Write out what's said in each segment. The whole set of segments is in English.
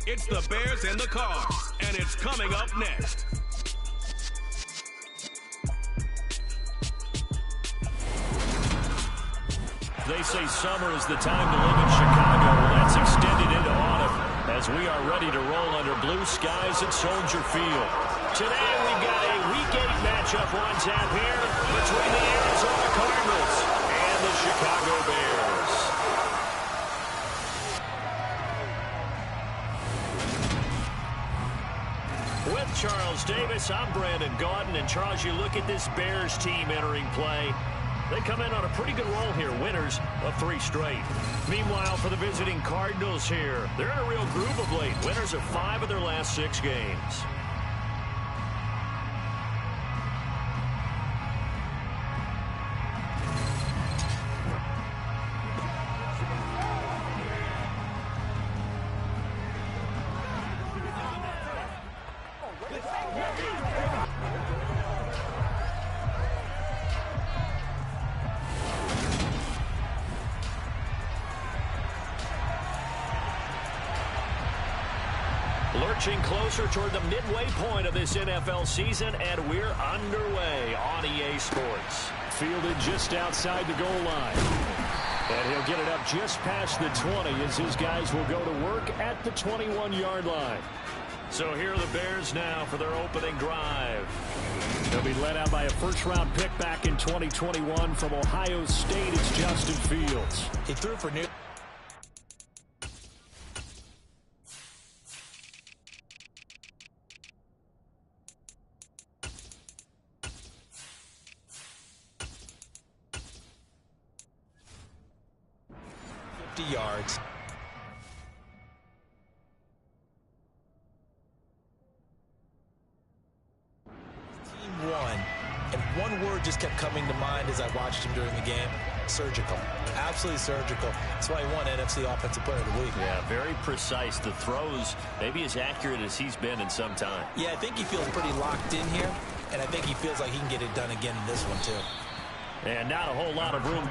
It's the Bears and the Cards, and it's coming up next. They say summer is the time to live in Chicago. That's extended into autumn as we are ready to roll under blue skies at Soldier Field. Today we've got a Week 8 matchup on tap here between the Arizona Cardinals and the Chicago Bears. With Charles Davis, I'm Brandon Gaudin. And Charles, you look at this Bears team entering play. They come in on a pretty good roll here, winners of 3 straight. Meanwhile, for the visiting Cardinals here, they're in a real groove of late. Winners of 5 of their last 6 games. Lurching closer toward the midway point of this NFL season, and we're underway on EA Sports. Fielded just outside the goal line. And he'll get it up just past the 20 as his guys will go to work at the 21-yard line. So here are the Bears now for their opening drive. They'll be led out by a first-round pick back in 2021 from Ohio State. It's Justin Fields. He threw for new. Yards. Team won, and one word just kept coming to mind as I watched him during the game: surgical. Absolutely surgical. That's why he won NFC Offensive Player of the Week. Yeah, very precise. The throws maybe as accurate as he's been in some time. Yeah, I think he feels pretty locked in here, and I think he feels like he can get it done again in this one too. And not a whole lot of room.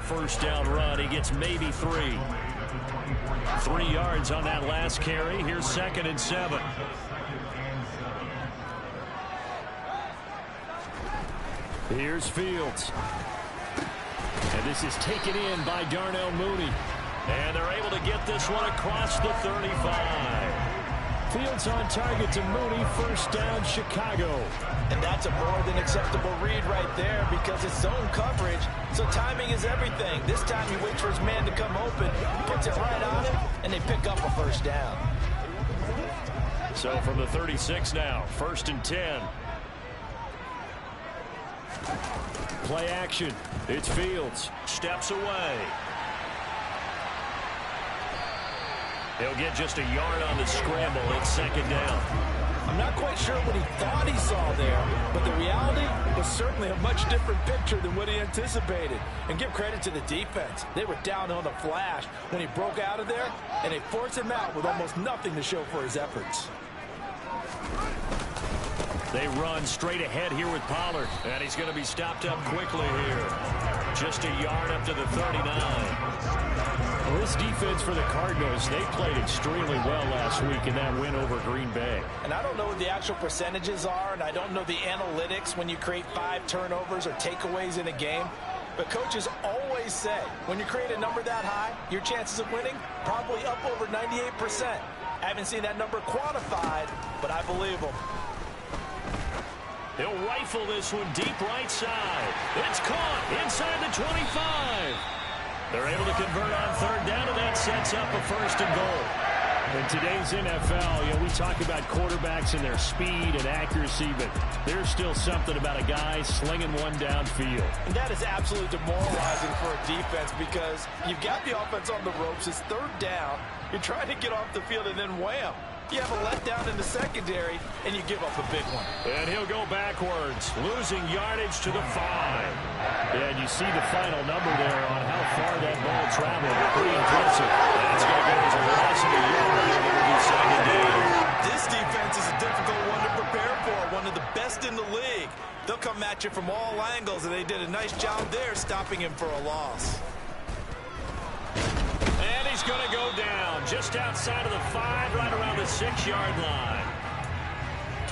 First down run, he gets maybe 3. 3 yards on that last carry. Here's 2nd and 7. Here's Fields. And this is taken in by Darnell Mooney. And they're able to get this one across the 35. Fields on target to Mooney. First down, Chicago. And that's a more than acceptable read right there because it's zone coverage, so timing is everything. This time he waits for his man to come open, puts it right on him, and they pick up a first down. So from the 36 now, 1st and 10. Play action. It's Fields. Steps away. He'll get just a yard on the scramble. It's 2nd down. I'm not quite sure what he thought he saw there, but the reality was certainly a much different picture than what he anticipated. And give credit to the defense. They were down on the flash when he broke out of there, and they forced him out with almost nothing to show for his efforts. They run straight ahead here with Pollard, and he's going to be stopped up quickly here. Just a yard up to the 39. Well, this defense for the Cardinals, they played extremely well last week in that win over Green Bay. And I don't know what the actual percentages are, and I don't know the analytics when you create 5 turnovers or takeaways in a game. But coaches always say, when you create a number that high, your chances of winning probably up over 98%. I haven't seen that number quantified, but I believe him. He'll rifle this one deep right side. It's caught inside the 25. They're able to convert on third down, and that sets up a first and goal. In today's NFL, we talk about quarterbacks and their speed and accuracy, but there's still something about a guy slinging one downfield. And that is absolutely demoralizing for a defense because you've got the offense on the ropes. It's third down. You're trying to get off the field, and then wham. You have a letdown in the secondary, and you give up a big one. And he'll go backwards, losing yardage to the 5. And you see the final number there on how far that ball traveled. Pretty impressive. That's going to go as a loss of a yard. It'll be second down. This defense is a difficult one to prepare for, one of the best in the league. They'll come at you from all angles, and they did a nice job there stopping him for a loss. And he's going to go down just outside of the 5, right around the 6-yard line.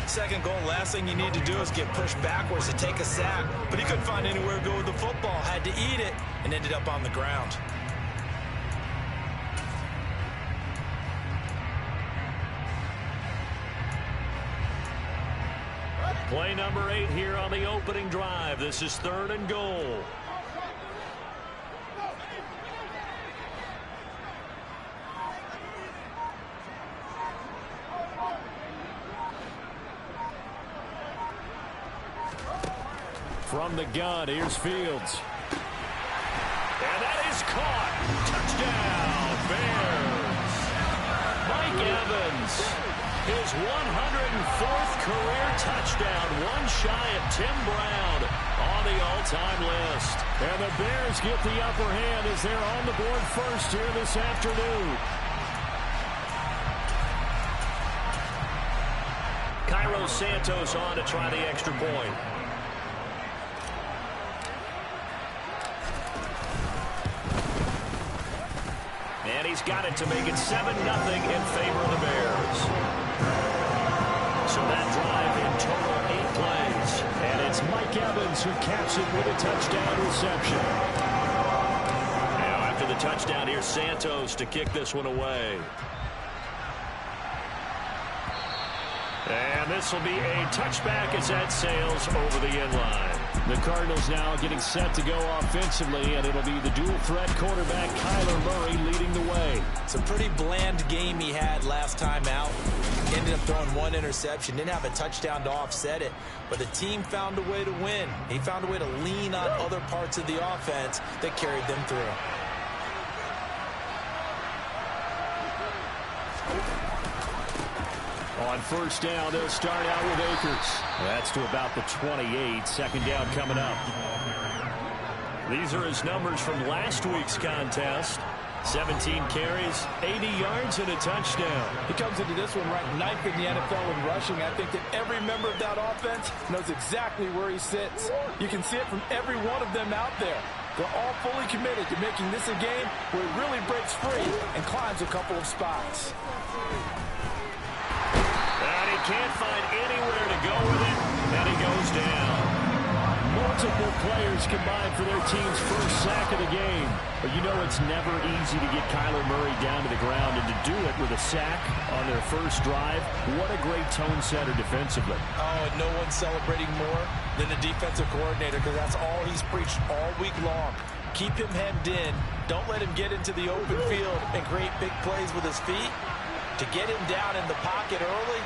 Second goal, last thing you need to do is get pushed backwards to take a sack. But he couldn't find anywhere to go with the football, had to eat it, and ended up on the ground. Play number 8 here on the opening drive. This is third and goal. From the gun, here's Fields. And that is caught. Touchdown, Bears. Mike Evans, his 104th career touchdown, one shy of Tim Brown on the all-time list. And the Bears get the upper hand as they're on the board first here this afternoon. Cairo Santos on to try the extra point. And he's got it to make it 7-0 in favor of the Bears. So that drive in total 8 plays. And it's Mike Evans who caps it with a touchdown reception. Now after the touchdown, here's Santos to kick this one away. And this will be a touchback as that sails over the end line. The Cardinals now getting set to go offensively, and it'll be the dual-threat quarterback Kyler Murray leading the way. It's a pretty bland game he had last time out. Ended up throwing one interception, didn't have a touchdown to offset it, but the team found a way to win. He found a way to lean on other parts of the offense that carried them through. On first down, they'll start out with Akers. That's to about the 28. Second down coming up. These are his numbers from last week's contest. 17 carries, 80 yards, and a touchdown. He comes into this one ranked 9th in the NFL in rushing. I think that every member of that offense knows exactly where he sits. You can see it from every one of them out there. They're all fully committed to making this a game where he really breaks free and climbs a couple of spots. And he can't find anywhere to go with it, and he goes down. Multiple players combined for their team's first sack of the game. But you know it's never easy to get Kyler Murray down to the ground, and to do it with a sack on their first drive, what a great tone setter defensively. Oh, and no one's celebrating more than the defensive coordinator, because that's all he's preached all week long. Keep him hemmed in. Don't let him get into the open field and create big plays with his feet. To get him down in the pocket early,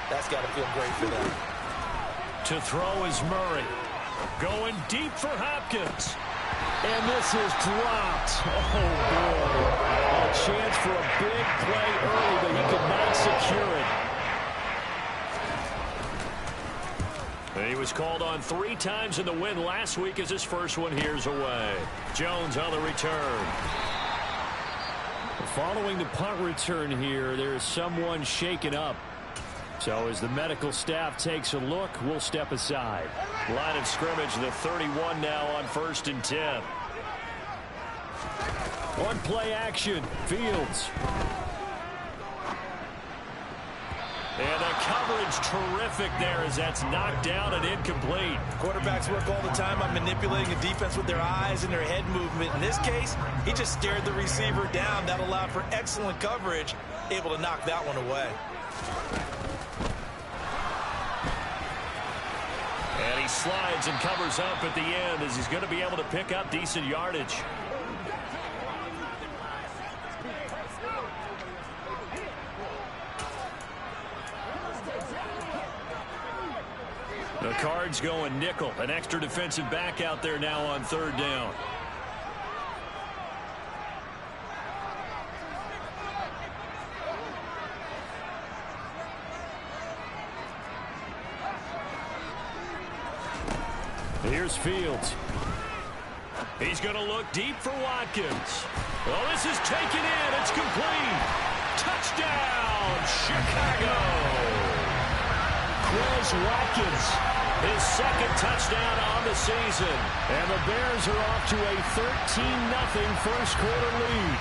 that's got to feel great for them. To throw is Murray. Going deep for Hopkins. And this is dropped. Oh, boy. A chance for a big play early, but he could not secure it. He was called on 3 times in the win last week as his first one here's away. Jones on the return. Following the punt return here, there is someone shaken up. So as the medical staff takes a look, we'll step aside. Line of scrimmage, the 31 now on 1st and 10. One play action, Fields. And the coverage terrific there as that's knocked down and incomplete. Quarterbacks work all the time on manipulating a defense with their eyes and their head movement. In this case, he just stared the receiver down. That allowed for excellent coverage. able to knock that one away. And he slides and covers up at the end as he's going to be able to pick up decent yardage. The Cards going nickel. An extra defensive back out there now on third down. Here's Fields. He's going to look deep for Watkins. Well, this is taken in. It's complete. Touchdown, Chicago. Quez Watkins, his second touchdown on the season. And the Bears are off to a 13-0 first quarter lead.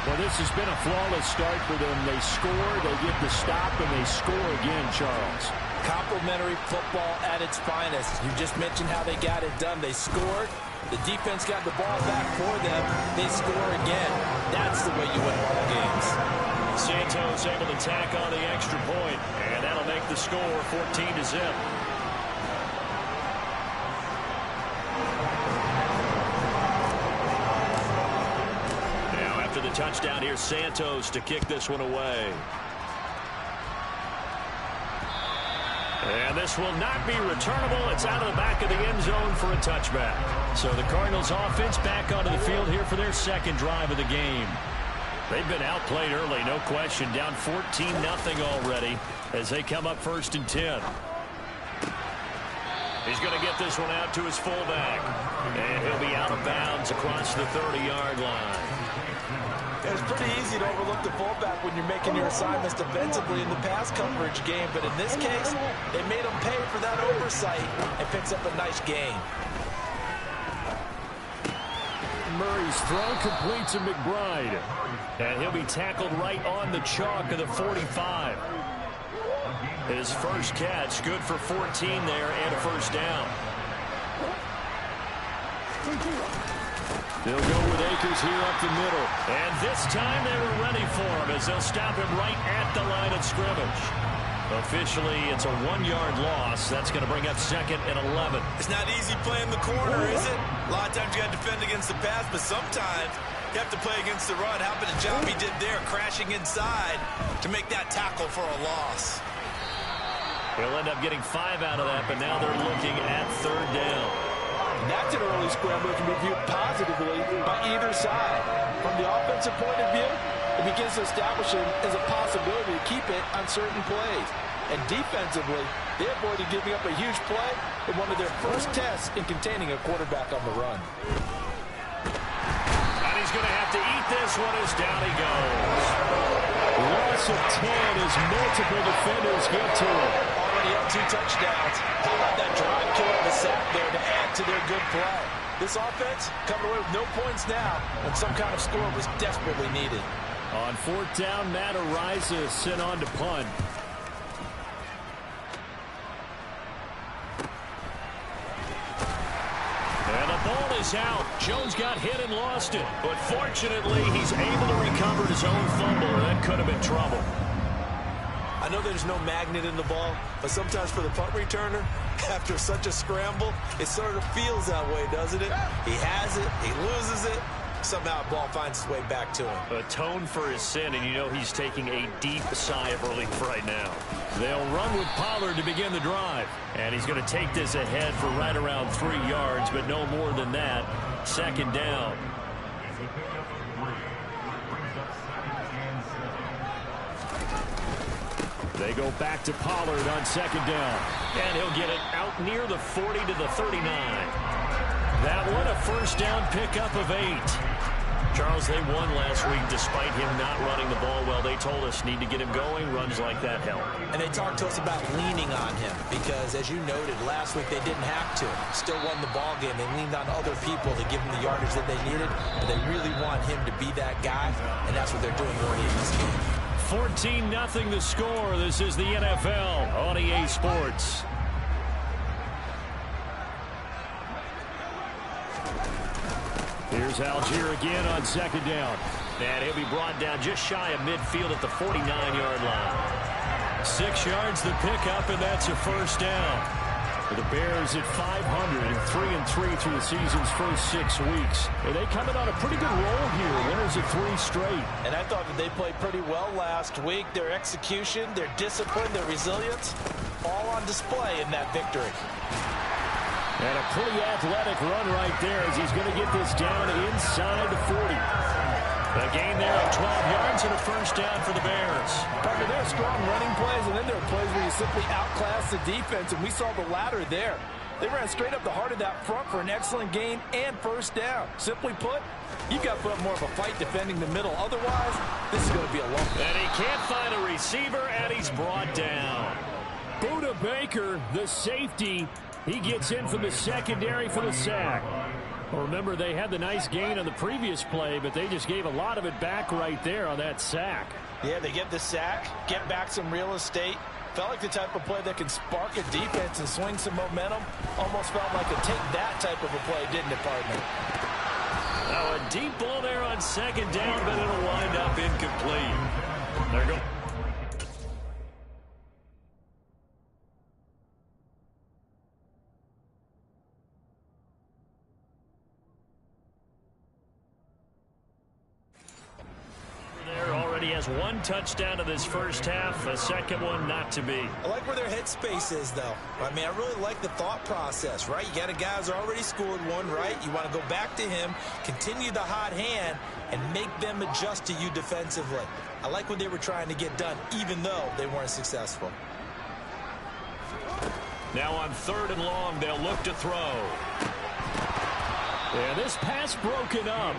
Well, this has been a flawless start for them. They score, they get the stop, and they score again, Charles. Complimentary football at its finest. You just mentioned how they got it done. They scored. The defense got the ball back for them. They score again. That's the way you win ball games. Santos able to tack on the extra point, and that'll make the score 14-0. Now after the touchdown, here's Santos to kick this one away. And this will not be returnable. It's out of the back of the end zone for a touchback. So the Cardinals offense back onto the field here for their second drive of the game. They've been outplayed early, no question. Down 14-0 already as they come up 1st and 10. He's going to get this one out to his fullback. And he'll be out of bounds across the 30-yard line. It's pretty easy to overlook the fullback when you're making your assignments defensively in the pass coverage game. But in this case, they made him pay for that oversight and picks up a nice gain. Murray's throw complete to McBride. And he'll be tackled right on the chalk of the 45. His first catch, good for 14 there and a first down. They'll go with Akers here up the middle. And this time they were ready for him as they'll stop him right at the line of scrimmage. Officially, it's a 1-yard loss. That's going to bring up 2nd and 11. It's not easy playing the corner, is it? A lot of times you got to defend against the pass, but sometimes you have to play against the run. How about the job he did there, crashing inside to make that tackle for a loss? He'll end up getting 5 out of that, but now they're looking at 3rd down. And that's an early scramble that can be viewed positively by either side. From the offensive point of view, it begins to establish it as a possibility to keep it on certain plays. And defensively, they avoided giving up a huge play in one of their first tests in containing a quarterback on the run. And he's going to have to eat this one as down he goes. Loss of 10 as multiple defenders get to him. Already up 2 touchdowns. How about that drive killer of a sack there to add to their good play? This offense coming away with no points now when some kind of score was desperately needed. On 4th down, Matt Araiza sent on to punt. And the ball is out. Jones got hit and lost it. But fortunately, he's able to recover his own fumble, or that could have been trouble. I know there's no magnet in the ball, but sometimes for the punt returner, after such a scramble, it sort of feels that way, doesn't it? He has it, he loses it, somehow the ball finds its way back to him. Atone for his sin, and you know he's taking a deep sigh of relief right now. They'll run with Pollard to begin the drive, and he's going to take this ahead for right around 3 yards, but no more than that. 2nd down. They go back to Pollard on 2nd down. And he'll get it out near the 40 to the 39. That one a first down pickup of 8. Charles, they won last week despite him not running the ball well. They told us need to get him going. Runs like that help. And they talked to us about leaning on him because, as you noted, last week they didn't have to. Still won the ball game. They leaned on other people to give them the yardage that they needed. But they really want him to be that guy, and that's what they're doing early in this game. 14-0 the score. This is the NFL on EA Sports. Here's Algier again on 2nd down. And he'll be brought down just shy of midfield at the 49-yard line. 6 yards the pickup, and that's a first down. For the Bears at 500 and 3-3 through the season's first 6 weeks. And they coming on a pretty good roll here. Winners of 3 straight. And I thought that they played pretty well last week. Their execution, their discipline, their resilience, all on display in that victory. And a pretty athletic run right there as he's going to get this down inside the 40. A gain there of 12 yards and a first down for the Bears. Parker, there are strong running plays, and then there are plays where you simply outclass the defense, and we saw the latter there. They ran straight up the heart of that front for an excellent gain and first down. Simply put, you've got to put up more of a fight defending the middle. Otherwise, this is going to be a long. And he can't find a receiver, and he's brought down. Budda Baker, the safety, he gets in from the secondary for the sack. Well, remember, they had the nice gain on the previous play, but they just gave a lot of it back right there on that sack. Yeah, they get the sack, get back some real estate. Felt like the type of play that can spark a defense and swing some momentum. Almost felt like a take that type of a play, didn't it, partner? Now a deep ball there on second down, but it'll wind up incomplete. There goes. Has 1 touchdown in this first half, a second one not to be. I like where their headspace is, though. I mean, I really like the thought process, right? You got a guy who's already scored one, right? You want to go back to him, continue the hot hand, and make them adjust to you defensively. I like what they were trying to get done, even though they weren't successful. Now on 3rd and long, they'll look to throw. Yeah, this pass broken up.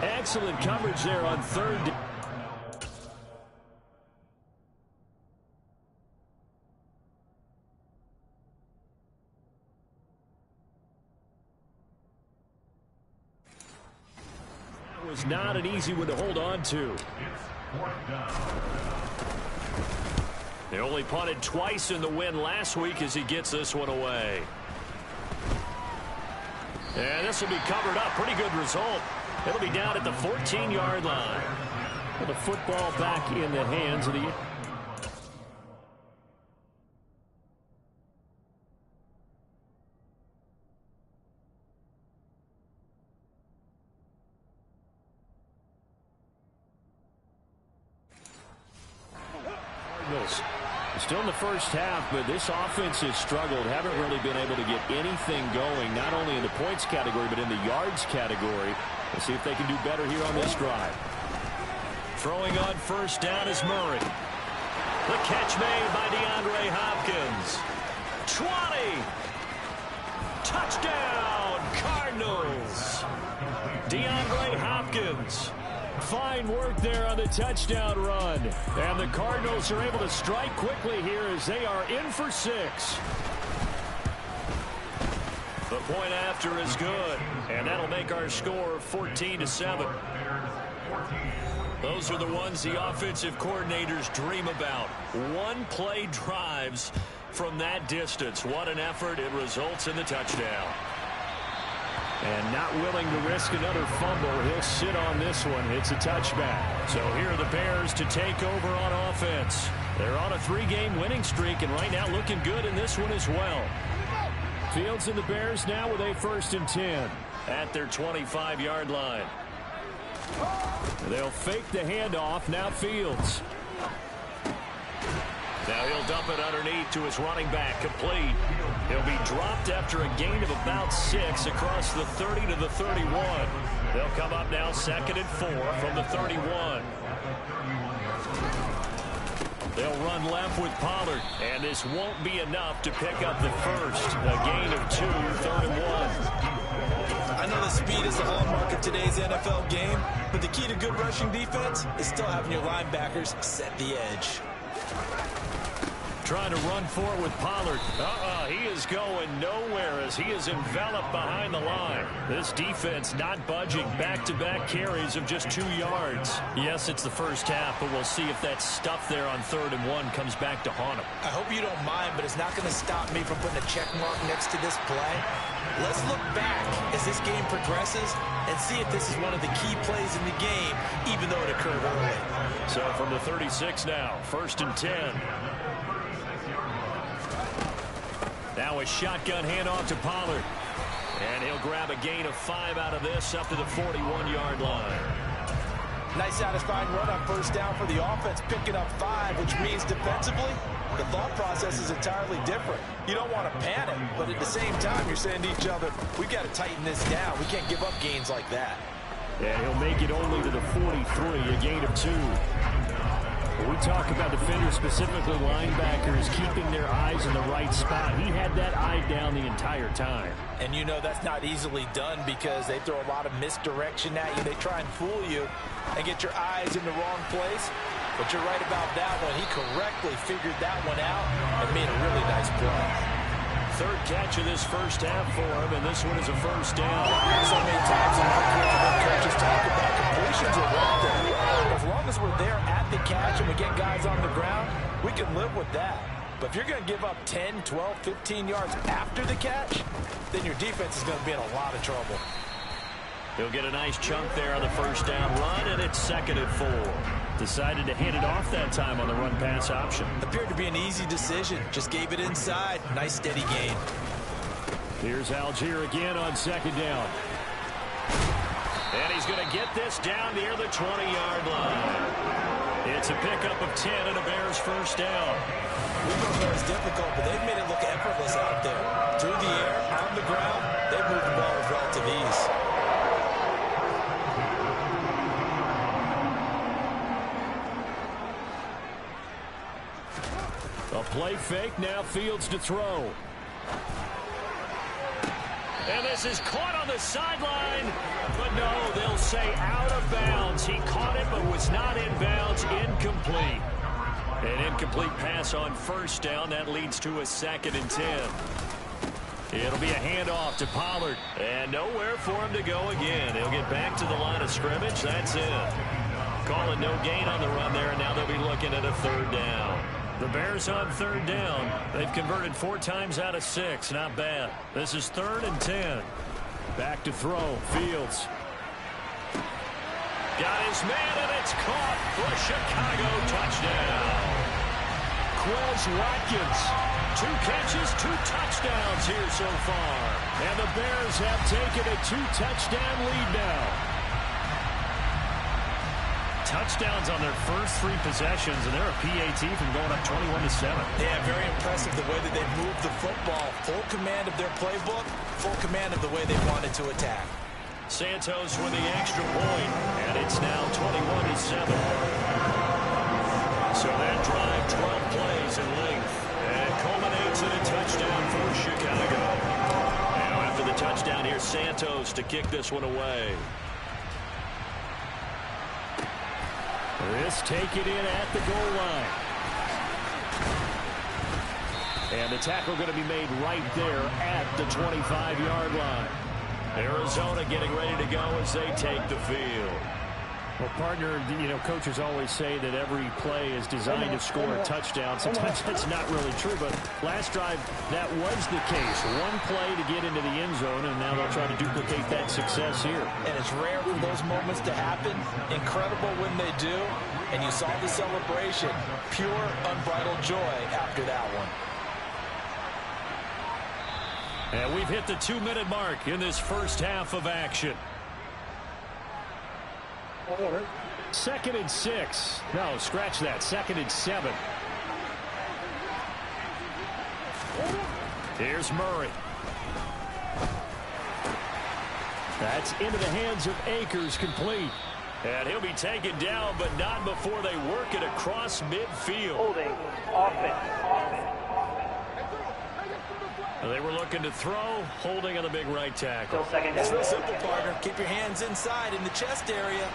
Excellent coverage there on 3rd. Was not an easy one to hold on to. They only punted twice in the win last week as he gets this one away. And this will be covered up. Pretty good result. It'll be down at the 14-yard line. With the football back in the hands of the... Still in the first half, but this offense has struggled. Haven't really been able to get anything going, not only in the points category, but in the yards category. We'll see if they can do better here on this drive. Throwing on first down is Murray. The catch made by DeAndre Hopkins. 20. Touchdown, Cardinals. DeAndre Hopkins. Fine work there on the touchdown run. And the Cardinals are able to strike quickly here as they are in for 6. The point after is good. And that'll make our score 14-7. Those are the ones the offensive coordinators dream about. One-play drives from that distance. What an effort. It results in the touchdown. And not willing to risk another fumble. He'll sit on this one. It's a touchback. So here are the Bears to take over on offense. They're on a 3-game winning streak, and right now looking good in this one as well. Fields and the Bears now with a 1st and 10 at their 25-yard line. They'll fake the handoff. Now Fields. Now he'll dump it underneath to his running back, complete. He'll be dropped after a gain of about 6 across the 30 to the 31. They'll come up now 2nd and 4 from the 31. They'll run left with Pollard, and this won't be enough to pick up the first. A gain of 2, 3rd and 1. I know the speed is the hallmark of today's NFL game, but the key to good rushing defense is still having your linebackers set the edge. trying to run for it with Pollard. He is going nowhere as he is enveloped behind the line. This defense not budging. Back-to-back carries of just 2 yards. Yes, it's the first half, but we'll see if that stuff there on 3rd and 1 comes back to haunt him. I hope you don't mind, but it's not going to stop me from putting a check mark next to this play. Let's look back as this game progresses and see if this is one of the key plays in the game, even though it occurred early. So from the 36 now, 1st and 10. Now a shotgun handoff to Pollard. And he'll grab a gain of 5 out of this up to the 41-yard line. Nice satisfying run on 1st down for the offense, picking up 5, which means defensively, the thought process is entirely different. You don't want to panic, but at the same time, you're saying to each other, we've got to tighten this down. We can't give up gains like that. And he'll make it only to the 43, a gain of 2. We talk about defenders, specifically linebackers, keeping their eyes in the right spot. He had that eye down the entire time. And you know that's not easily done because they throw a lot of misdirection at you. They try and fool you and get your eyes in the wrong place. But you're right about that one. He correctly figured that one out and made a really nice play. 3rd catch of this first half for him, and this one is a 1st down. So many times in our career, coaches talk about completions are one thing. As long as we're there at the catch and we get guys on the ground, we can live with that. But if you're going to give up 10, 12, 15 yards after the catch, then your defense is going to be in a lot of trouble. He'll get a nice chunk there on the 1st down run, and it's 2nd and 4. Decided to hand it off that time on the run-pass option. Appeared to be an easy decision. Just gave it inside. Nice steady gain. Here's Algier again on 2nd down. And he's going to get this down near the 20-yard line. It's a pickup of 10 and a Bears 1st down. We know it's difficult, but they've made it look effortless out there. Through the air, on the ground, they've moved the ball with relative ease. A play fake, now Fields to throw. And this is caught on the sideline, but no, they'll say out of bounds. He caught it, but was not in bounds, incomplete. An incomplete pass on 1st down, that leads to a 2nd and 10. It'll be a handoff to Pollard, and nowhere for him to go again. He'll get back to the line of scrimmage, that's it. Call it no gain on the run there, and now they'll be looking at a 3rd down. The Bears on 3rd down. They've converted 4 times out of 6. Not bad. This is 3rd and 10. Back to throw. Fields. Got his man, and it's caught for a Chicago touchdown. Quez Watkins. 2 catches, 2 touchdowns here so far. And the Bears have taken a 2-touchdown lead now. Touchdowns on their first 3 possessions, and they're a PAT from going up 21-7. Yeah, very impressive the way that they moved the football. Full command of their playbook, full command of the way they wanted to attack. Santos with the extra point, and it's now 21-7. So that drive, 12 plays in length, and culminates in a touchdown for Chicago. Now after the touchdown, here's Santos to kick this one away. This take it in at the goal line. And the tackle going to be made right there at the 25-yard line. Arizona getting ready to go as they take the field. Well, partner, you know, coaches always say that every play is designed to score a touchdown. Sometimes that's not really true, but last drive, that was the case. 1 play to get into the end zone, and now they'll try to duplicate that success here. And it's rare for those moments to happen. Incredible when they do. And you saw the celebration. Pure, unbridled joy after that one. And we've hit the 2-minute mark in this first half of action. 2nd and 6. No, scratch that. 2nd and 7. Here's Murray. That's into the hands of Akers, complete. And he'll be taken down, but not before they work it across midfield. Holding, offense. They were looking to throw, holding on the big right tackle. It's real simple, partner. Keep your hands inside in the chest area.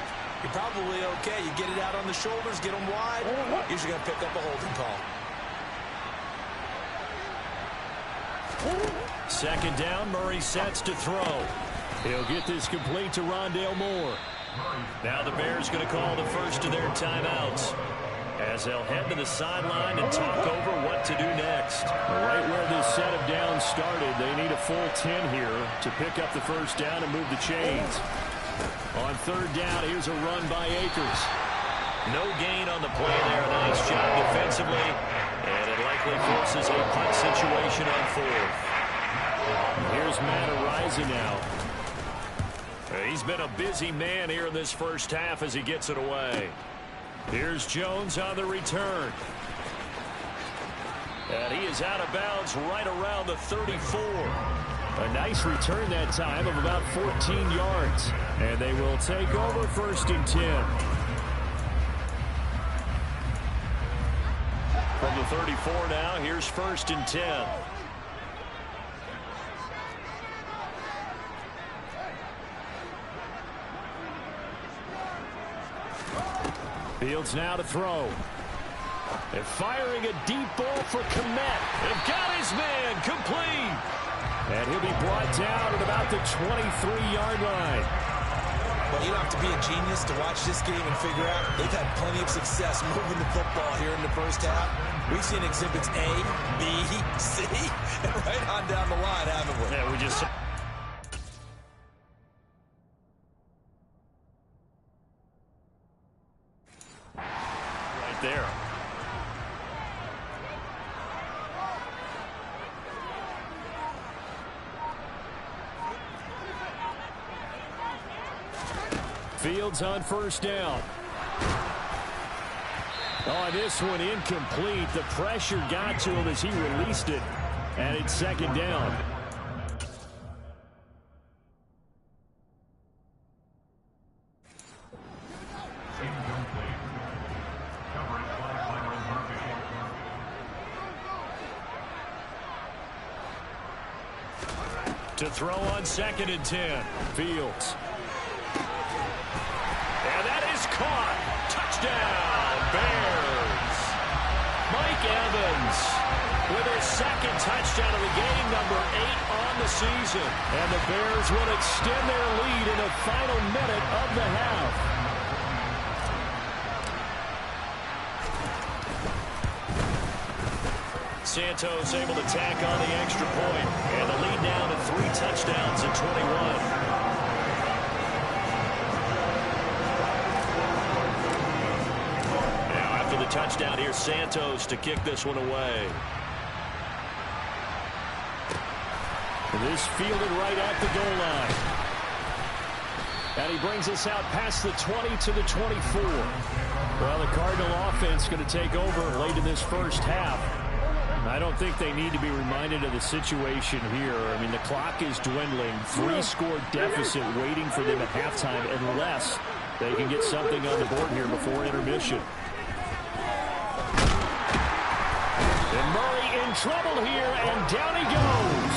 You're probably okay. You get it out on the shoulders, get them wide. Usually going to pick up a holding call. Second down, Murray sets to throw. He'll get this complete to Rondale Moore. Now the Bears going to call the first of their timeouts as they'll head to the sideline and talk over what to do next. Right where this set of downs started, they need a full 10 here to pick up the first down and move the chains. On third down, here's a run by Akers. No gain on the play there. Nice job defensively. And it likely forces a punt situation on fourth. Here's Matt Araiza now. He's been a busy man here in this first half as he gets it away. Here's Jones on the return. And he is out of bounds right around the 34. A nice return that time of about 14 yards. And they will take over first and 10. From the 34 now, here's first and 10. Fields now to throw. They're firing a deep ball for Kmet. They've got his man complete. And he'll be brought down at about the 23-yard line. Well, you don't have to be a genius to watch this game and figure out they've had plenty of success moving the football here in the first half. We've seen exhibits A, B, C, and right on down the line, haven't we? Yeah, we just... right there. Fields on first down. Oh, this one incomplete. The pressure got to him as he released it. And it's second down. To throw on second and 10. Fields. And that is caught. Touchdown, Bears. Mike Evans with his second touchdown of the game, number 8 on the season. And the Bears will extend their lead in the final minute of the half. Santos able to tack on the extra point. And the lead down to 3 touchdowns at 21. Touchdown here, Santos to kick this one away. And this fielded right at the goal line. And he brings us out past the 20 to the 24. Well, the Cardinal offense going to take over late in this first half. I don't think they need to be reminded of the situation here. I mean, the clock is dwindling. 3-score deficit waiting for them at halftime unless they can get something on the board here before intermission. And Murray in trouble here, and down he goes.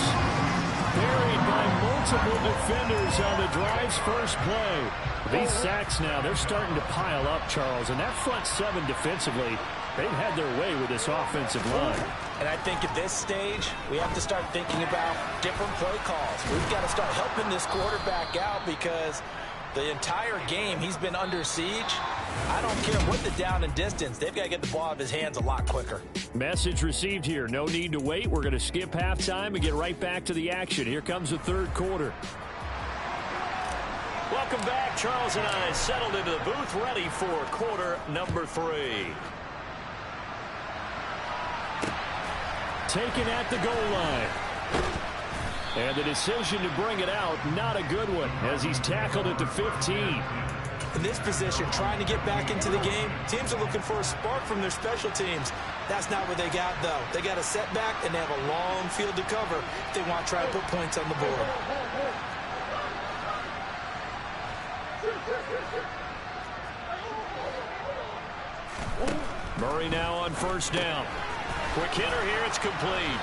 Buried by multiple defenders on the drive's first play. These sacks now, they're starting to pile up, Charles. And that front 7 defensively, they've had their way with this offensive line. And I think at this stage, we have to start thinking about different play calls. We've got to start helping this quarterback out because the entire game he's been under siege. I don't care what the down and distance. They've got to get the ball out of his hands a lot quicker. Message received here. No need to wait. We're going to skip halftime and get right back to the action. Here comes the third quarter. Welcome back. Charles and I settled into the booth ready for quarter number 3. Taken at the goal line. And the decision to bring it out, not a good one, as he's tackled at the 15. In this position, trying to get back into the game, teams are looking for a spark from their special teams. That's not what they got, though. They got a setback, and they have a long field to cover if they want to try to put points on the board. Murray now on first down. Quick hitter here, it's complete.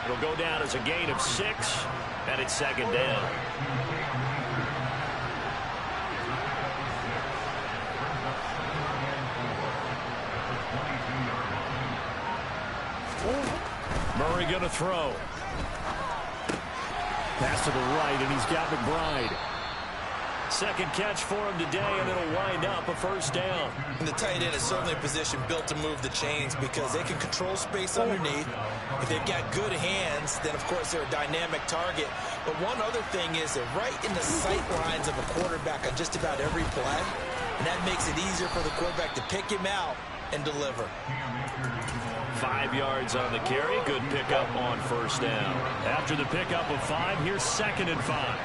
It'll go down as a gain of 6, and it's second down. Murray going to throw. Pass to the right, and he's got McBride. Second catch for him today, and it'll wind up a first down. And the tight end is certainly a position built to move the chains because they can control space underneath. If they've got good hands, then, of course, they're a dynamic target. But one other thing is they're right in the sight lines of a quarterback on just about every play, and that makes it easier for the quarterback to pick him out and deliver. 5 yards on the carry. Good pickup on first down. After the pickup of 5, here's 2nd and 5.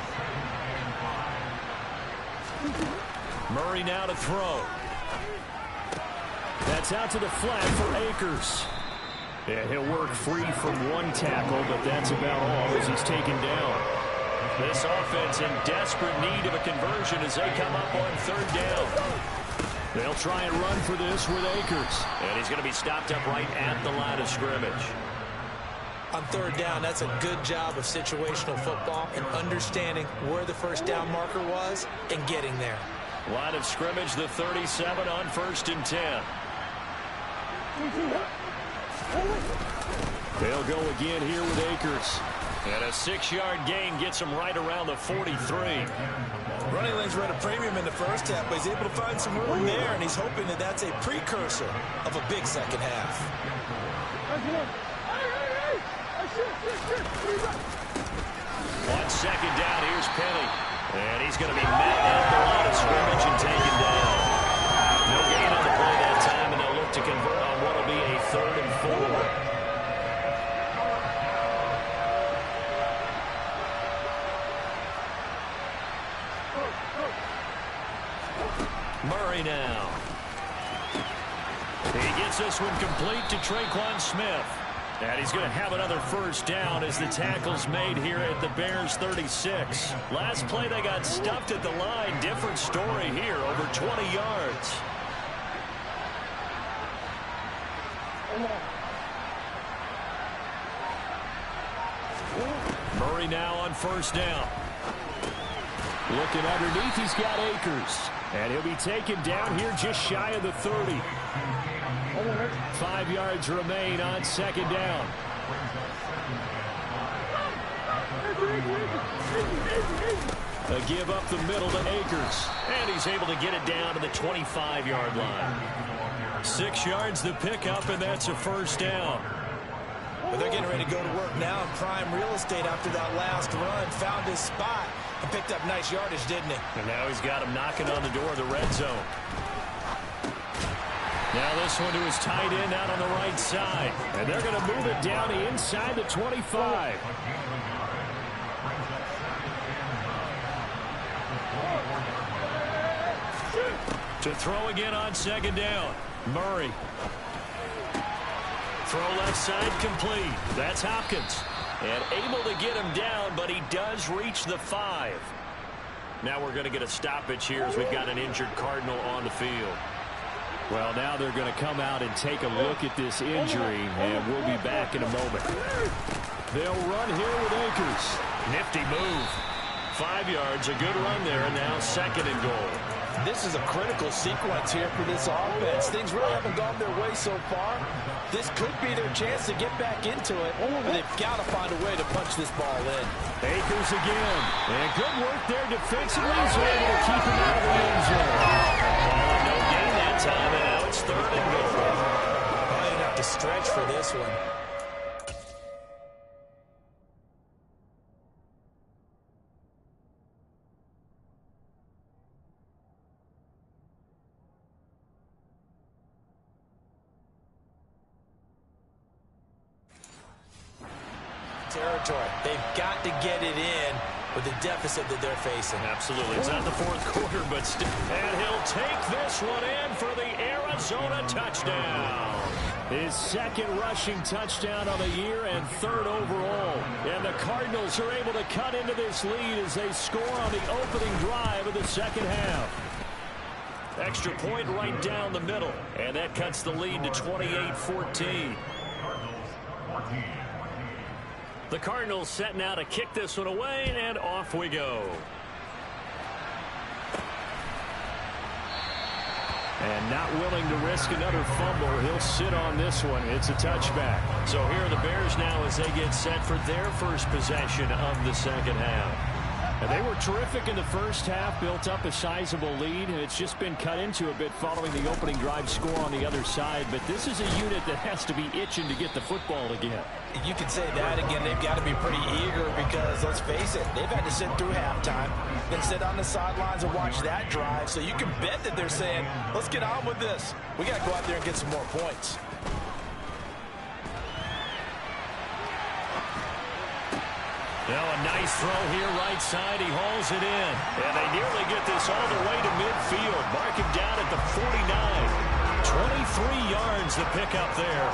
Murray now to throw. That's out to the flat for Akers. Yeah, he'll work free from one tackle, but that's about all as he's taken down. This offense in desperate need of a conversion as they come up on 3rd down. They'll try and run for this with Akers. And he's going to be stopped up right at the line of scrimmage. On 3rd down, that's a good job of situational football and understanding where the first down marker was and getting there. Line of scrimmage, the 37 on 1st and 10. They'll go again here with Akers. And a 6-yard gain gets him right around the 43. Running lanes were at a premium in the first half, but he's able to find some room there, and he's hoping that that's a precursor of a big second half. On 2nd down, here's Penny. And he's going to be met at the line of scrimmage and taken down. No gain on the play that time, and they'll look to convert on what will be a 3rd and 4. Murray now. He gets this one complete to Traquan Smith. And he's going to have another first down as the tackle's made here at the Bears 36. Last play they got stuffed at the line. Different story here, over 20 yards. Murray now on first down. Looking underneath, he's got Akers. And he'll be taken down here just shy of the 30. 5 yards remain on 2nd down. A give up the middle to Akers. And he's able to get it down to the 25-yard line. 6 yards the pickup, and that's a first down. But they're getting ready to go to work now in prime real estate after that last run. Found his spot and picked up nice yardage, didn't he? And now he's got him knocking on the door of the red zone. Now this one to his tight end out on the right side. And they're going to move it down inside the 25. To throw again on 2nd down. Murray. Throw left side complete. That's Hopkins. And able to get him down, but he does reach the 5. Now we're going to get a stoppage here as we've got an injured Cardinal on the field. Well, now they're going to come out and take a look at this injury, and we'll be back in a moment. They'll run here with Akers. Nifty move. 5 yards, a good run there, and now 2nd and goal. This is a critical sequence here for this offense. Things really haven't gone their way so far. This could be their chance to get back into it, but they've got to find a way to punch this ball in. Akers again. And good work there defensively. He's able to keep him out of the end zone. No gain that time, and now it's 3rd and goal. Probably going to have to stretch for this one. Territory. They've got to get it in with the deficit that they're facing. Absolutely. It's not the 4th quarter, but still. And he'll take this one in for the Arizona touchdown. His 2nd rushing touchdown of the year and 3rd overall. And the Cardinals are able to cut into this lead as they score on the opening drive of the 2nd half. Extra point right down the middle. And that cuts the lead to 28-14. The Cardinals set now to kick this one away, and off we go. And not willing to risk another fumble. He'll sit on this one. It's a touchback. So here are the Bears now as they get set for their first possession of the second half. And they were terrific in the first half, built up a sizable lead, and it's just been cut into a bit following the opening drive score on the other side. But this is a unit that has to be itching to get the football again. You can say that again. They've got to be pretty eager because, let's face it, they've had to sit through halftime, then sit on the sidelines and watch that drive. So you can bet that they're saying, let's get on with this. We got to go out there and get some more points. Now a nice throw here right side. He hauls it in. And they nearly get this all the way to midfield. Marking down at the 49. 23 yards to pick up there.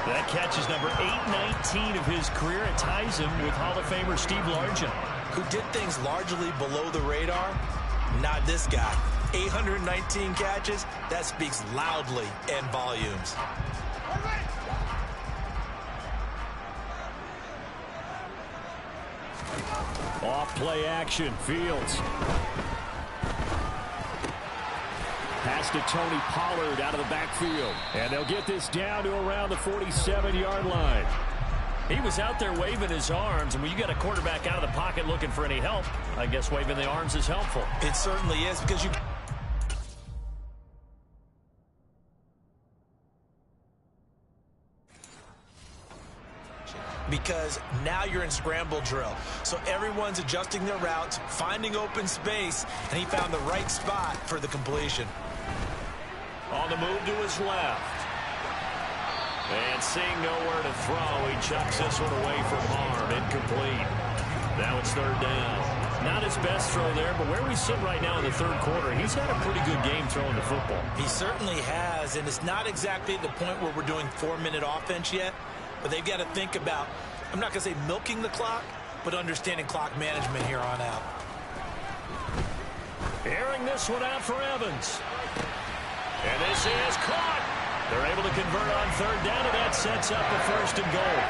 That catch is number 819 of his career. It ties him with Hall of Famer Steve Largent, who did things largely below the radar. Not this guy. 819 catches. That speaks loudly in volumes. Off play action. Fields. Pass to Tony Pollard out of the backfield. And they'll get this down to around the 47-yard line. He was out there waving his arms, and when you got a quarterback out of the pocket looking for any help, I guess waving the arms is helpful. It certainly is, because you... because now you're in scramble drill. So everyone's adjusting their routes, finding open space, and he found the right spot for the completion. On the move to his left. And seeing nowhere to throw, he chucks this one away from harm. Incomplete. Now it's third down. Not his best throw there, but where we sit right now in the third quarter, he's had a pretty good game throwing the football. He certainly has, and it's not exactly the point where we're doing 4-minute offense yet. But they've got to think about, I'm not going to say milking the clock, but understanding clock management here on out. Airing this one out for Evans. And this is caught. They're able to convert on third down, and that sets up the first and goal.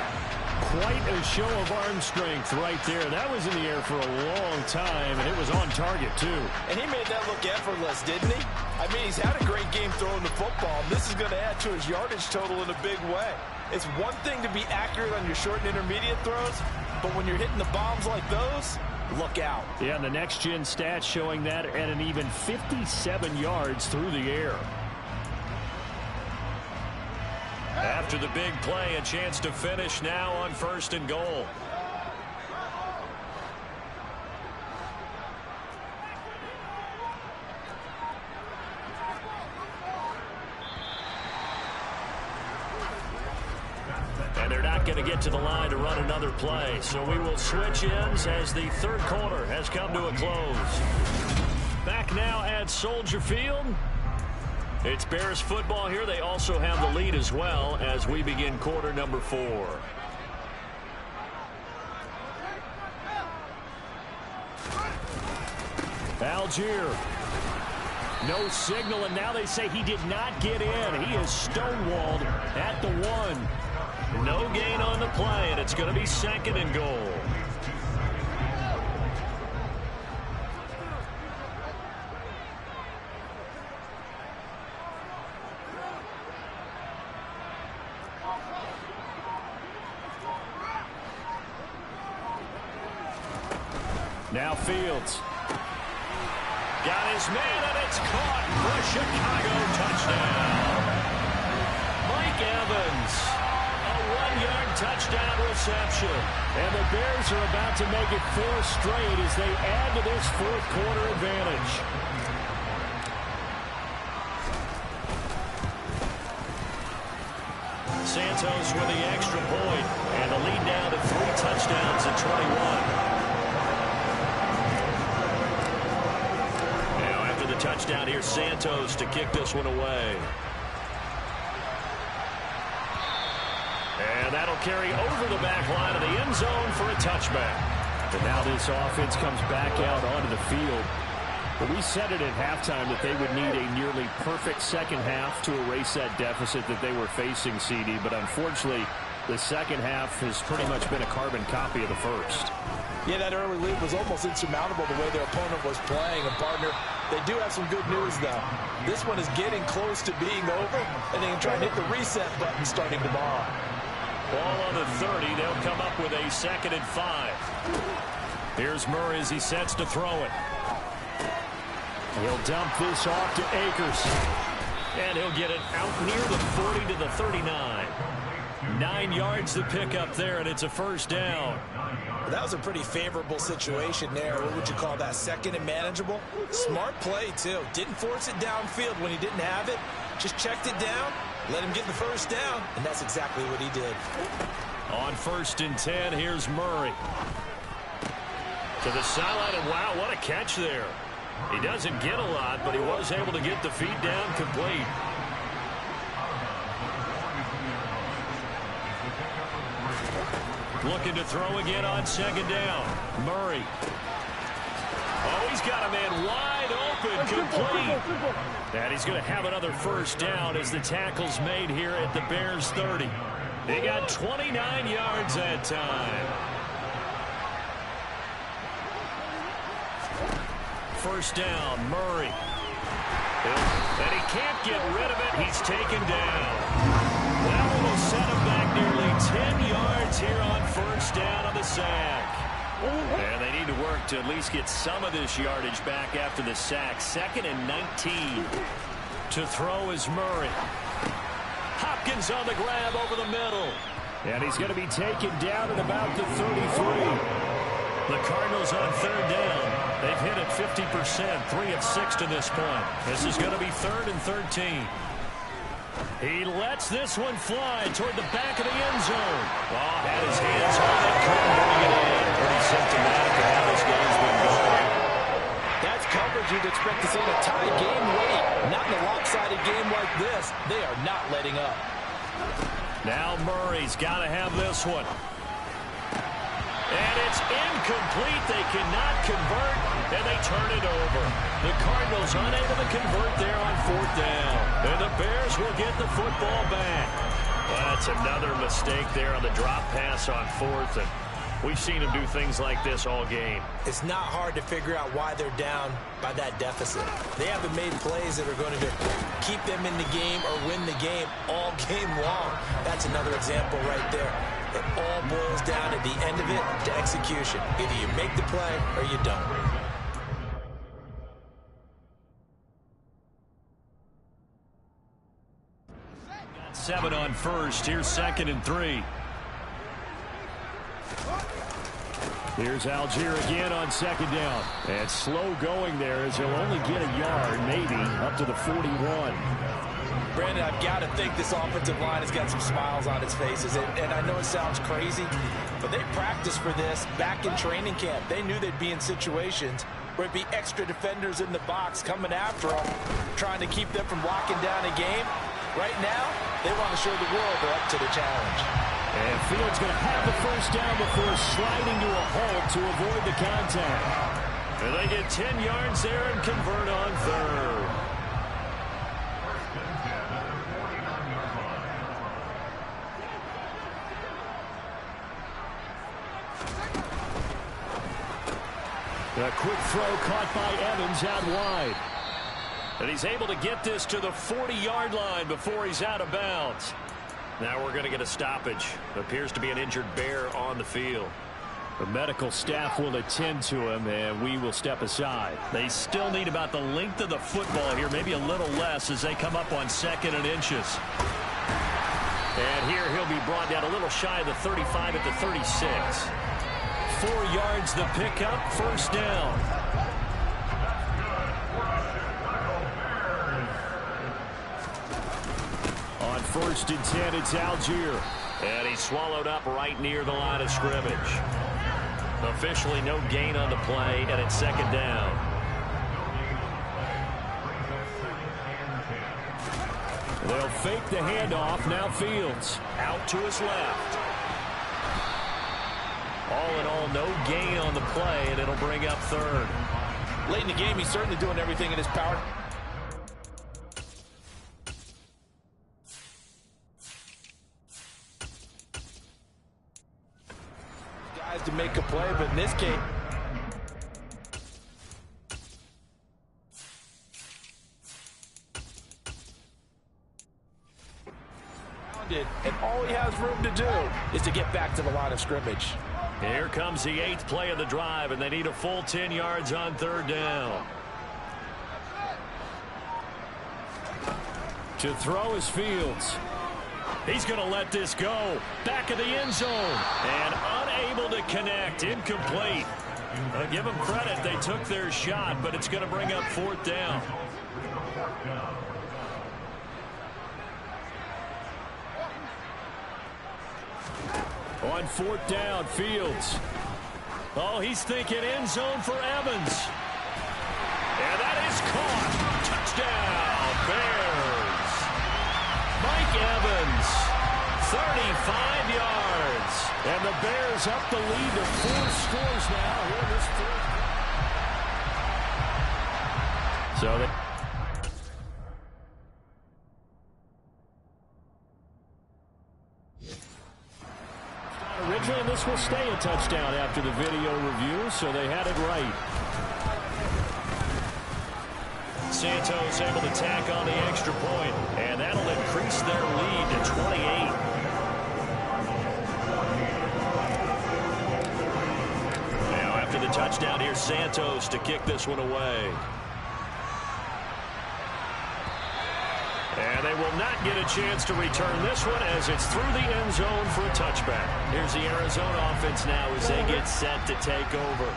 Quite a show of arm strength right there. That was in the air for a long time, and it was on target, too. And he made that look effortless, didn't he? I mean, he's had a great game throwing the football. This is going to add to his yardage total in a big way. It's one thing to be accurate on your short and intermediate throws, but when you're hitting the bombs like those, look out. Yeah, and the next-gen stats showing that at an even 57 yards through the air. After the big play, a chance to finish now on first and goal. And they're not going to get to the line to run another play. So we will switch ends as the third quarter has come to a close. Back now at Soldier Field. It's Bears football here. They also have the lead as well as we begin quarter number 4. Algier. No signal, and now they say he did not get in. He is stonewalled at the 1. No gain on the play, and it's going to be second and goal. Now Fields. Got his man, and it's caught for a Chicago touchdown. Mike Evans, a 1-yard touchdown reception. And the Bears are about to make it 4 straight as they add to this fourth quarter advantage. Santos with the extra point, and the lead down to 3 touchdowns at 21. Touchdown here, Santos to kick this one away. And that'll carry over the back line of the end zone for a touchback. And now this offense comes back out onto the field. But we said it at halftime that they would need a nearly perfect second half to erase that deficit that they were facing, CD. But unfortunately, The second half has pretty much been a carbon copy of the first. Yeah, that early lead was almost insurmountable the way their opponent was playing. And, partner, they do have some good news, though. This one is getting close to being over, and they can try and hit the reset button starting tomorrow. Ball on the 30. They'll come up with a 2nd and 5. Here's Murray as he sets to throw it. He'll dump this off to Akers. And he'll get it out near the 40 to the 39. 9 yards to pick up there, and it's a first down. That was a pretty favorable situation there. What would you call that? Second and manageable? Smart play, too. Didn't force it downfield when he didn't have it. Just checked it down, let him get the first down, and that's exactly what he did. On 1st and 10, here's Murray. To the sideline, and wow, what a catch there. He doesn't get a lot, but he was able to get the feet down complete. Looking to throw again on 2nd down. Murray. Oh, he's got a man wide open, complete. And he's going to have another first down as the tackle's made here at the Bears 30. They got 29 yards that time. First down, Murray. And he can't get rid of it. He's taken down. That one will set him back nearly 10 yards here on first down on the sack. And they need to work to at least get some of this yardage back after the sack. 2nd and 19. To throw is Murray. Hopkins on the grab over the middle. And he's going to be taken down at about the 33. The Cardinals on 3rd down. They've hit it 50%, 3 of 6 to this point. This is going to be 3rd and 13. He lets this one fly toward the back of the end zone. Oh, had his hands on it, couldn't bring it in. Pretty symptomatic of how this game's been going. That's coverage you'd expect to see in a tie game late. Not in a lopsided game like this. They are not letting up. Now Murray's got to have this one. And it's incomplete. They cannot convert, and they turn it over. The Cardinals unable to convert there on 4th down. And the Bears will get the football back. Well, that's another mistake there on the drop pass on 4th. And we've seen them do things like this all game. It's not hard to figure out why they're down by that deficit. They haven't made plays that are going to keep them in the game or win the game all game long. That's another example right there. It all boils down at the end of it to execution. Either you make the play or you don't. Got 7 on 1st. Here's 2nd and 3. Here's Algier again on 2nd down. And slow going there as he'll only get a yard, maybe, up to the 41. Brandon, I've got to think this offensive line has got some smiles on its faces. And I know it sounds crazy, but they practiced for this back in training camp. They knew they'd be in situations where it'd be extra defenders in the box coming after them, trying to keep them from locking down a game. Right now, they want to show the world they're up to the challenge. And Fields going to have the first down before sliding to a halt to avoid the contact. And they get 10 yards there and convert on 3rd. A quick throw caught by Evans out wide. And he's able to get this to the 40-yard line before he's out of bounds. Now we're going to get a stoppage. Appears to be an injured Bear on the field. The medical staff will attend to him, and we will step aside. They still need about the length of the football here, maybe a little less as they come up on 2nd and inches. And here he'll be brought down a little shy of the 35 at the 36. 4 yards the pickup, first down. On 1st and 10, it's Algier. And he's swallowed up right near the line of scrimmage. Officially no gain on the play, and it's 2nd down. They'll fake the handoff. Now Fields out to his left. All in all, no gain on the play, and it'll bring up 3rd. Late in the game, he's certainly doing everything in his power. tries to make a play, but in this case, and all he has room to do is to get back to the line of scrimmage. Here comes the 8th play of the drive, and they need a full 10 yards on 3rd down. To throw is Fields. He's going to let this go. Back of the end zone. And unable to connect. Incomplete. Give them credit. They took their shot, but it's going to bring up 4th down. On 4th down, Fields. Oh, he's thinking end zone for Evans. And that is caught. Touchdown, Bears. Mike Evans, 35 yards. And the Bears up the lead to 4 scores now here in this 4th. So they... Originally, this will stay a touchdown after the video review, so they had it right. Santos able to tack on the extra point, and that'll increase their lead to 28. Now, after the touchdown, here's Santos to kick this one away. And they will not get a chance to return this one as it's through the end zone for a touchback. Here's the Arizona offense now as they get set to take over.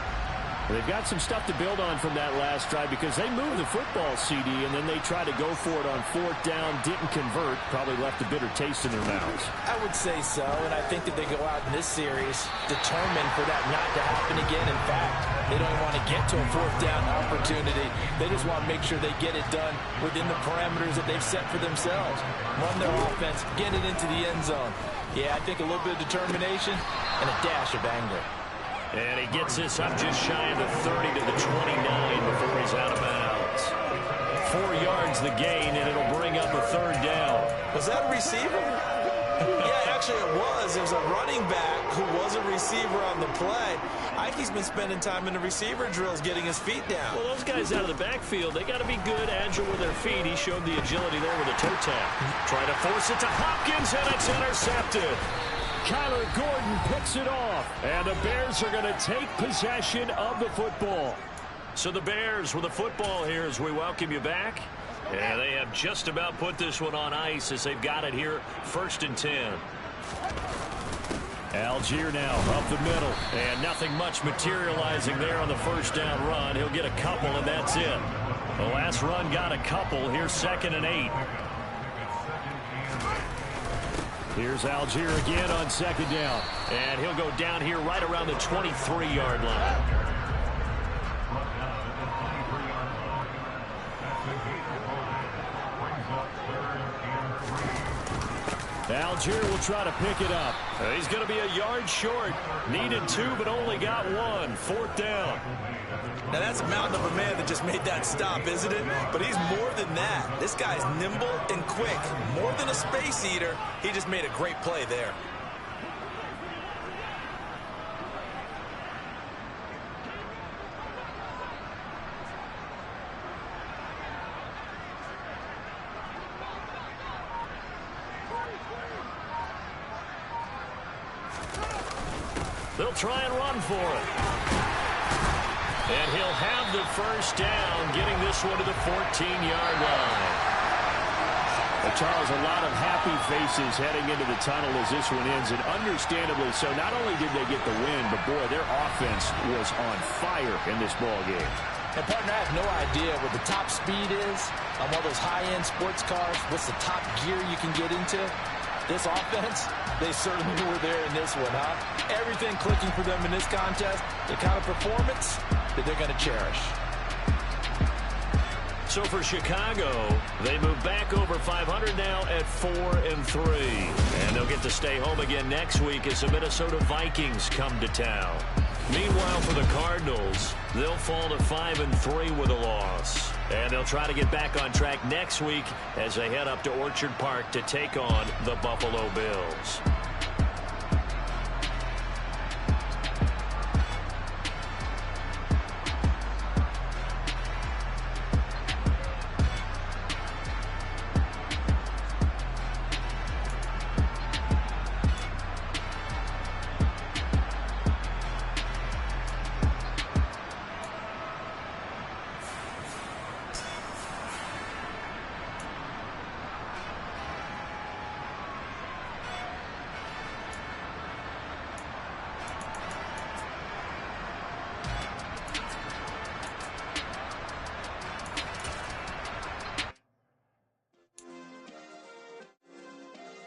They've got some stuff to build on from that last drive because they moved the football, CD, and then they tried to go for it on 4th down, didn't convert, probably left a bitter taste in their mouths. I would say so, and I think that they go out in this series determined for that not to happen again. In fact, they don't want to get to a 4th down opportunity. They just want to make sure they get it done within the parameters that they've set for themselves. Run their offense, get it into the end zone. Yeah, I think a little bit of determination and a dash of anger. And he gets this up just shy of the 30 to the 29 before he's out of bounds. 4 yards the gain, and it'll bring up a 3rd down. Was that a receiver? Yeah, actually it was. It was a running back who was a receiver on the play. I think he's been spending time in the receiver drills getting his feet down. Well, those guys out of the backfield, they got to be good, agile with their feet. He showed the agility there with a toe tap. Trying to force it to Hopkins, and it's intercepted. Kyler Gordon picks it off, and the Bears are going to take possession of the football. So the Bears with the football here as we welcome you back. And they have just about put this one on ice as they've got it here, 1st and 10. Algier now up the middle, and nothing much materializing there on the 1st down run. He'll get a couple, and that's it. The last run got a couple. Here's 2nd and 8. Here's Algier again on 2nd down. And he'll go down here right around the 23-yard line. Algier will try to pick it up. He's going to be a yard short. Needed 2, but only got 1. 4th down. Now, that's a mountain of a man that just made that stop, isn't it? But he's more than that. This guy's nimble and quick. More than a space eater, he just made a great play there. They'll try and run for it. And he'll have the 1st down, getting this one to the 14-yard line. Well, Charles, a lot of happy faces heading into the tunnel as this one ends, and understandably so. Not only did they get the win, but, boy, their offense was on fire in this ball game. And, partner, I have no idea what the top speed is on one of those high-end sports cars. What's the top gear you can get into? This offense, they certainly were there in this one, huh? Everything clicking for them in this contest, the kind of performance that they're going to cherish. So for Chicago, they move back over 500 now at 4-3. And they'll get to stay home again next week as the Minnesota Vikings come to town. Meanwhile, for the Cardinals, they'll fall to 5-3 with a loss. And they'll try to get back on track next week as they head up to Orchard Park to take on the Buffalo Bills.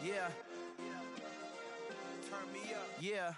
Yeah. Turn me up. Yeah.